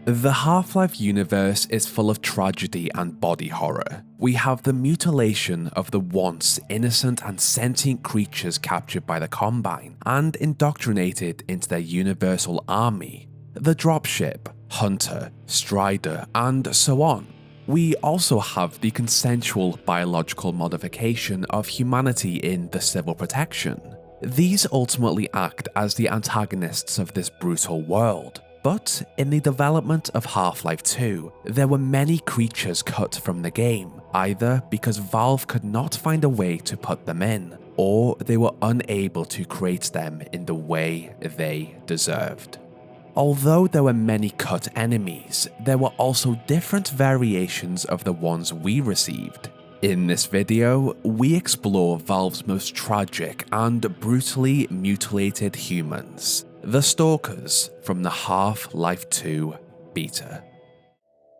The Half-Life universe is full of tragedy and body horror. We have the mutilation of the once innocent and sentient creatures captured by the Combine and indoctrinated into their universal army, the dropship, Hunter, Strider, and so on. We also have the consensual biological modification of humanity in the Civil Protection. These ultimately act as the antagonists of this brutal world. But in the development of Half-Life 2, there were many creatures cut from the game, either because Valve could not find a way to put them in, or they were unable to create them in the way they deserved. Although there were many cut enemies, there were also different variations of the ones we received. In this video, we explore Valve's most tragic and brutally mutilated humans, the Stalkers from the Half-Life 2 beta.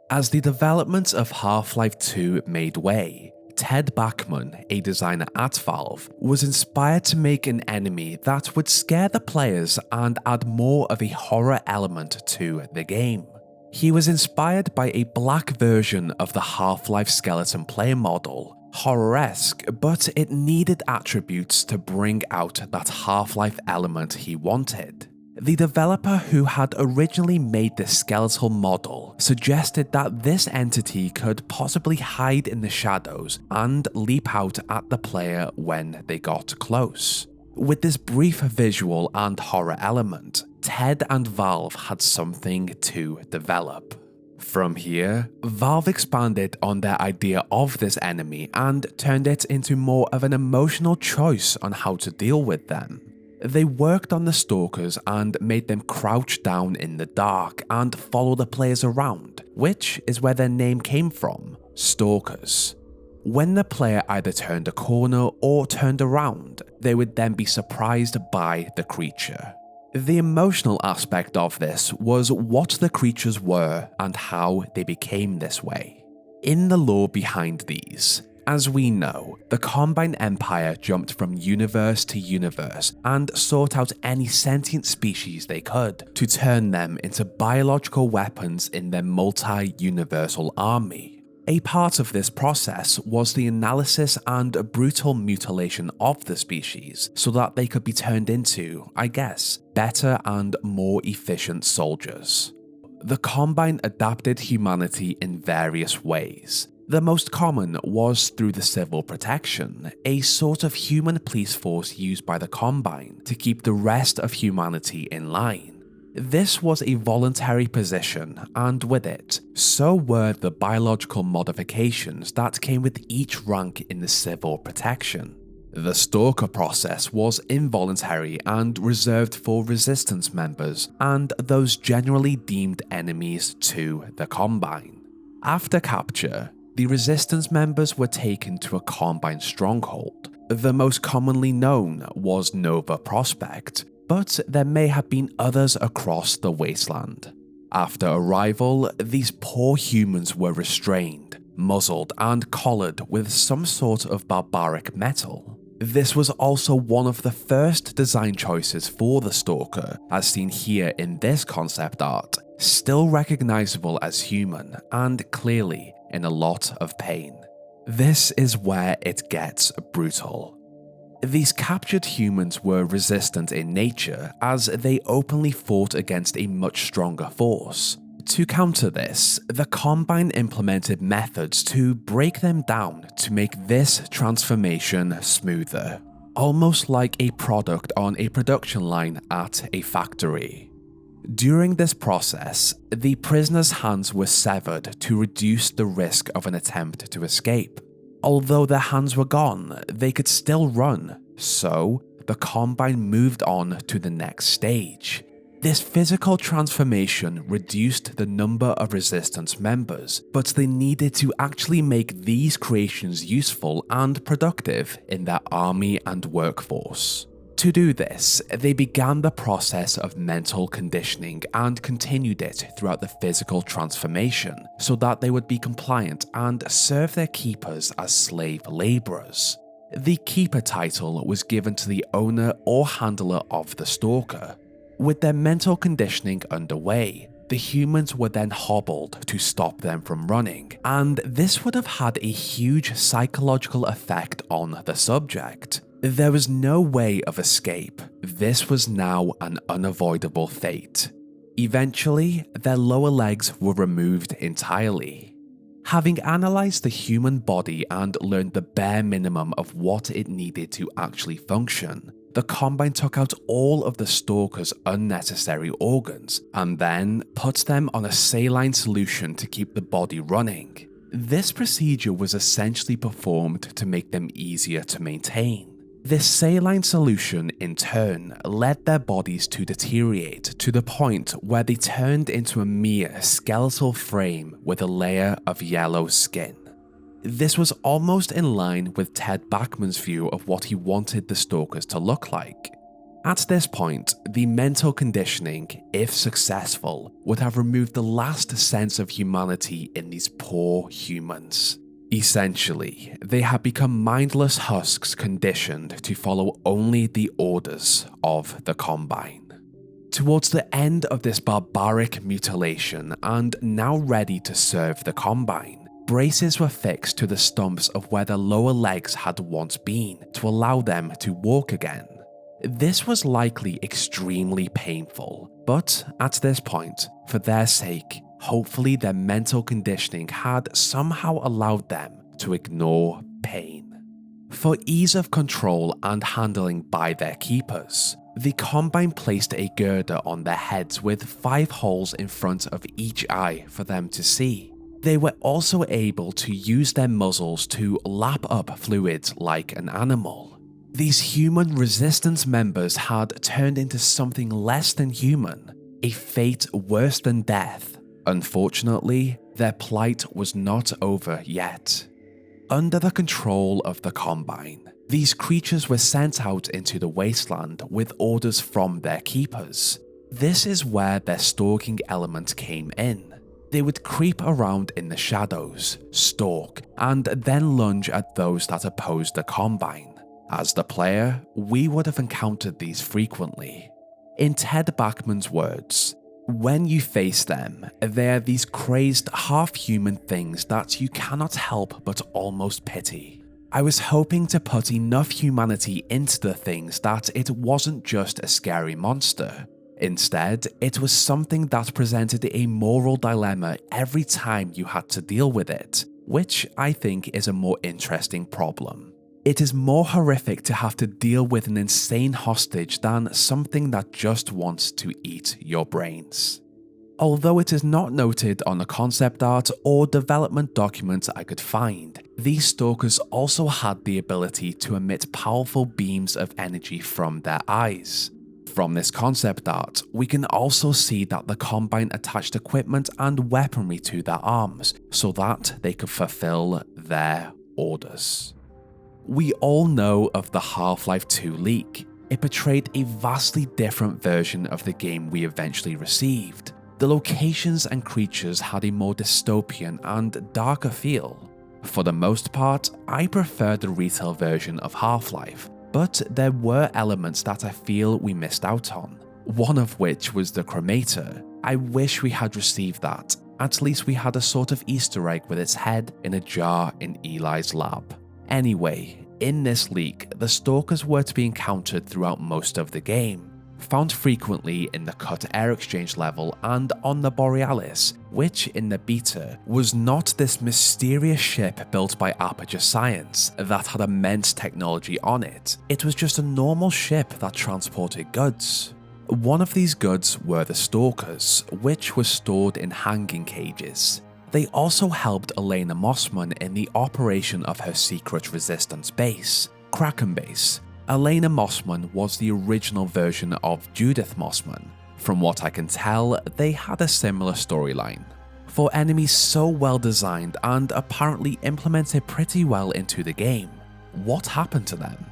As the development of Half-Life 2 made way, Ted Bachman, a designer at Valve, was inspired to make an enemy that would scare the players and add more of a horror element to the game. He was inspired by a black version of the Half-Life skeleton player model, horror-esque, but it needed attributes to bring out that Half-Life element he wanted. The developer who had originally made this skeletal model suggested that this entity could possibly hide in the shadows and leap out at the player when they got close. With this brief visual and horror element, Ted and Valve had something to develop. From here, Valve expanded on their idea of this enemy and turned it into more of an emotional choice on how to deal with them. They worked on the Stalkers and made them crouch down in the dark and follow the players around, which is where their name came from, Stalkers. When the player either turned a corner or turned around, they would then be surprised by the creature. The emotional aspect of this was what the creatures were and how they became this way. In the lore behind these, as we know, the Combine Empire jumped from universe to universe and sought out any sentient species they could to turn them into biological weapons in their multi-universal army. A part of this process was the analysis and brutal mutilation of the species so that they could be turned into, I guess, better and more efficient soldiers. The Combine adapted humanity in various ways. The most common was through the Civil Protection, a sort of human police force used by the Combine to keep the rest of humanity in line. This was a voluntary position, and with it, so were the biological modifications that came with each rank in the Civil Protection. The Stalker process was involuntary and reserved for Resistance members and those generally deemed enemies to the Combine. After capture, the Resistance members were taken to a Combine stronghold. The most commonly known was Nova Prospect, but there may have been others across the wasteland. After arrival, these poor humans were restrained, muzzled, and collared with some sort of barbaric metal. This was also one of the first design choices for the Stalker, as seen here in this concept art, still recognizable as human and clearly in a lot of pain. This is where it gets brutal. These captured humans were resistant in nature as they openly fought against a much stronger force. To counter this, the Combine implemented methods to break them down to make this transformation smoother, almost like a product on a production line at a factory. During this process, the prisoners' hands were severed to reduce the risk of an attempt to escape. Although their hands were gone, they could still run, so the Combine moved on to the next stage. This physical transformation reduced the number of Resistance members, but they needed to actually make these creations useful and productive in their army and workforce. To do this, they began the process of mental conditioning and continued it throughout the physical transformation so that they would be compliant and serve their keepers as slave laborers. The Keeper title was given to the owner or handler of the Stalker. With their mental conditioning underway, The humans were then hobbled to stop them from running, and this would have had a huge psychological effect on the subject. There was no way of escape. This was now an unavoidable fate. Eventually, their lower legs were removed entirely. Having analysed the human body and learned the bare minimum of what it needed to actually function, the Combine took out all of the Stalker's unnecessary organs and then put them on a saline solution to keep the body running. This procedure was essentially performed to make them easier to maintain. This saline solution, in turn, led their bodies to deteriorate to the point where they turned into a mere skeletal frame with a layer of yellow skin. This was almost in line with Ted Bachman's view of what he wanted the Stalkers to look like. At this point, the mental conditioning, if successful, would have removed the last sense of humanity in these poor humans. Essentially, they had become mindless husks conditioned to follow only the orders of the Combine. Towards the end of this barbaric mutilation, and now ready to serve the Combine, braces were fixed to the stumps of where their lower legs had once been to allow them to walk again. This was likely extremely painful, but at this point, for their sake, hopefully their mental conditioning had somehow allowed them to ignore pain. For ease of control and handling by their keepers, the Combine placed a girder on their heads with 5 holes in front of each eye for them to see. They were also able to use their muzzles to lap up fluids like an animal. These human resistance members had turned into something less than human, a fate worse than death. Unfortunately, their plight was not over yet. Under the control of the Combine, these creatures were sent out into the wasteland with orders from their keepers. This is where their stalking element came in. They would creep around in the shadows, stalk, and then lunge at those that opposed the Combine. As the player, we would have encountered these frequently. In Ted Bachman's words, "When you face them, they are these crazed half-human things that you cannot help but almost pity. I was hoping to put enough humanity into the things that it wasn't just a scary monster. Instead, it was something that presented a moral dilemma every time you had to deal with it, which I think is a more interesting problem. It is more horrific to have to deal with an insane hostage than something that just wants to eat your brains." Although it is not noted on the concept art or development documents I could find, these Stalkers also had the ability to emit powerful beams of energy from their eyes. From this concept art, we can also see that the Combine attached equipment and weaponry to their arms so that they could fulfill their orders. We all know of the Half-Life 2 leak. It portrayed a vastly different version of the game we eventually received. The locations and creatures had a more dystopian and darker feel. For the most part, I prefer the retail version of Half-Life, but there were elements that I feel we missed out on. One of which was the cremator. I wish we had received that. At least we had a sort of Easter egg with its head in a jar in Eli's lab. Anyway, in this leak, the Stalkers were to be encountered throughout most of the game, found frequently in the Cut Air Exchange level and on the Borealis, which in the beta was not this mysterious ship built by Aperture Science that had immense technology on it. It was just a normal ship that transported goods. One of these goods were the Stalkers, which was stored in hanging cages. They also helped Elena Mossman in the operation of her secret resistance base, Kraken Base. Elena Mossman was the original version of Judith Mossman. From what I can tell, they had a similar storyline. For enemies so well designed and apparently implemented pretty well into the game, what happened to them?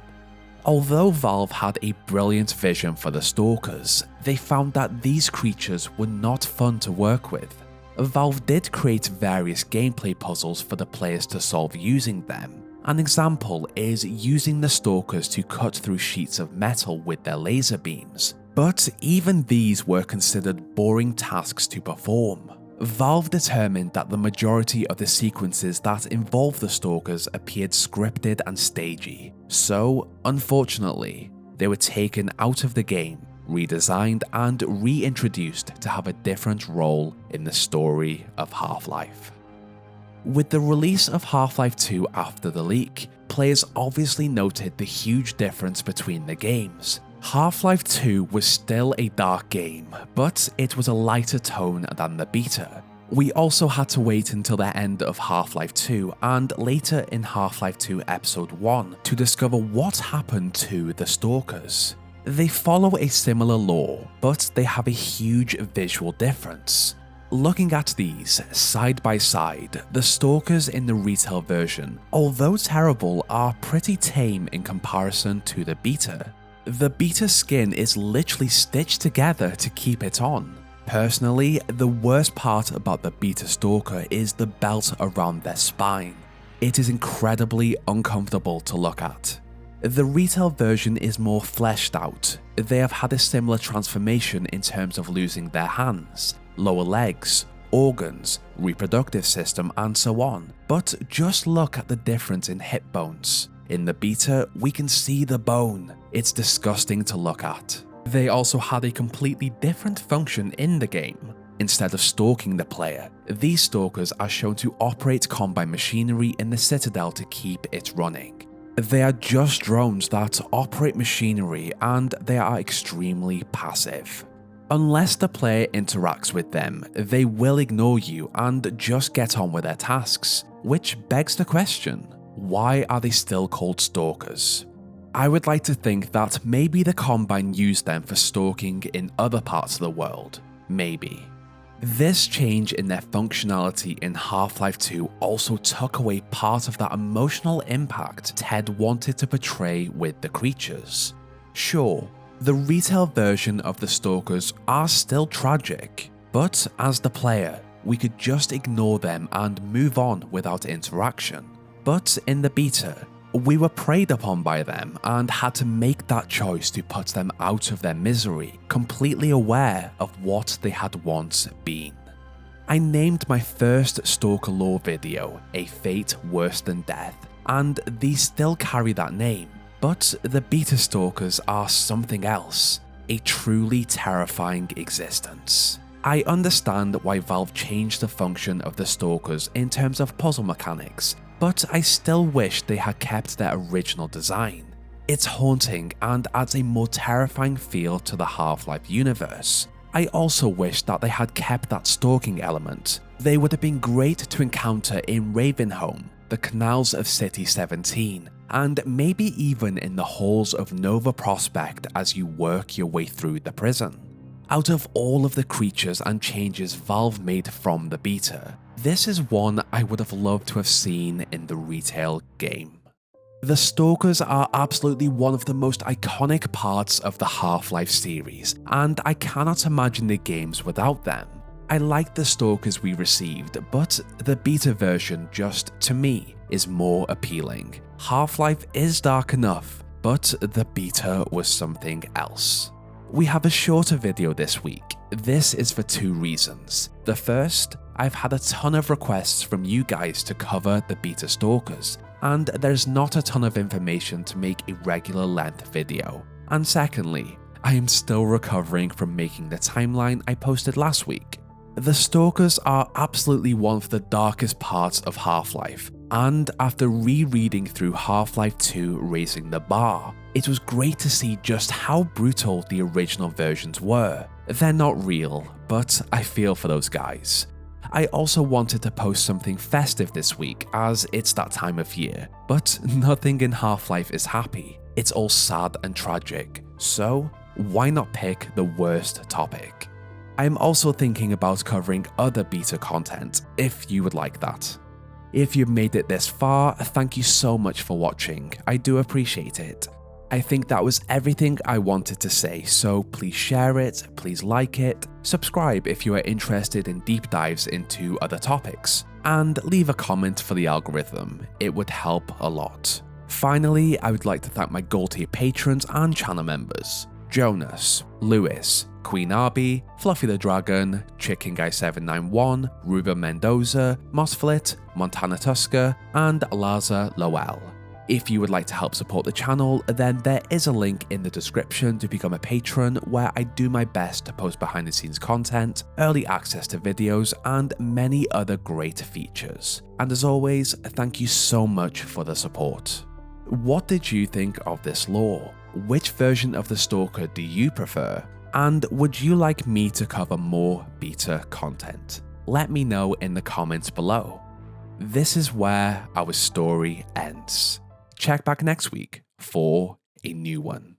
Although Valve had a brilliant vision for the Stalkers, they found that these creatures were not fun to work with. Valve did create various gameplay puzzles for the players to solve using them. An example is using the Stalkers to cut through sheets of metal with their laser beams. But even these were considered boring tasks to perform. Valve determined that the majority of the sequences that involved the Stalkers appeared scripted and stagey, so unfortunately, they were taken out of the game, redesigned and reintroduced to have a different role in the story of Half-Life. With the release of Half-Life 2 after the leak, players obviously noted the huge difference between the games. Half-Life 2 was still a dark game, but it was a lighter tone than the beta. We also had to wait until the end of Half-Life 2 and later in Half-Life 2 Episode 1 to discover what happened to the Stalkers. They follow a similar lore, but they have a huge visual difference. Looking at these side by side, the Stalkers in the retail version, although terrible, are pretty tame in comparison to the beta. The beta skin is literally stitched together to keep it on. Personally, the worst part about the beta Stalker is the belt around their spine. It is incredibly uncomfortable to look at. The retail version is more fleshed out. They have had a similar transformation in terms of losing their hands, lower legs, organs, reproductive system, and so on. But just look at the difference in hip bones. In the beta, we can see the bone. It's disgusting to look at. They also had a completely different function in the game. Instead of stalking the player, these Stalkers are shown to operate combine machinery in the Citadel to keep it running. They are just drones that operate machinery and they are extremely passive. Unless the player interacts with them, they will ignore you and just get on with their tasks, which begs the question, why are they still called Stalkers? I would like to think that maybe the Combine used them for stalking in other parts of the world. Maybe. This change in their functionality in Half-Life 2 also took away part of that emotional impact Ted wanted to portray with the creatures. Sure, the retail version of the Stalkers are still tragic, but as the player, we could just ignore them and move on without interaction. But in the beta, we were preyed upon by them and had to make that choice to put them out of their misery, completely aware of what they had once been. I named my first Stalker lore video A Fate Worse Than Death, and these still carry that name, but the beta Stalkers are something else, a truly terrifying existence. I understand why Valve changed the function of the Stalkers in terms of puzzle mechanics, but I still wish they had kept their original design. It's haunting and adds a more terrifying feel to the Half-Life universe. I also wish that they had kept that stalking element. They would have been great to encounter in Ravenholm, the canals of City 17, and maybe even in the halls of Nova Prospect as you work your way through the prison. Out of all of the creatures and changes Valve made from the beta, this is one I would have loved to have seen in the retail game. The Stalkers are absolutely one of the most iconic parts of the Half-Life series, and I cannot imagine the games without them. I like the Stalkers we received, but the beta version just, to me, is more appealing. Half-Life is dark enough, but the beta was something else. We have a shorter video this week. This is for two reasons. The first, I've had a ton of requests from you guys to cover the beta Stalkers, and there's not a ton of information to make a regular length video. And secondly, I am still recovering from making the timeline I posted last week. The Stalkers are absolutely one of the darkest parts of Half-Life, and after rereading through Half-Life 2 Raising the Bar, it was great to see just how brutal the original versions were. They're not real, but I feel for those guys. I also wanted to post something festive this week as it's that time of year, but nothing in Half-Life is happy. It's all sad and tragic, so why not pick the worst topic? I'm also thinking about covering other beta content if you would like that. If you've made it this far, thank you so much for watching, I do appreciate it. I think that was everything I wanted to say, so please share it, please like it, subscribe if you are interested in deep dives into other topics, and leave a comment for the algorithm, it would help a lot. Finally, I would like to thank my Gold tier patrons and channel members. Jonas, Lewis, Queen Arby, Fluffy the Dragon, Chicken Guy 791, Ruben Mendoza, Mosflit, Montana Tusker, and Laza Lowell. If you would like to help support the channel, then there is a link in the description to become a patron where I do my best to post behind the scenes content, early access to videos, and many other great features. And as always, thank you so much for the support. What did you think of this lore? Which version of the Stalker do you prefer? And would you like me to cover more beta content? Let me know in the comments below. This is where our story ends. Check back next week for a new one.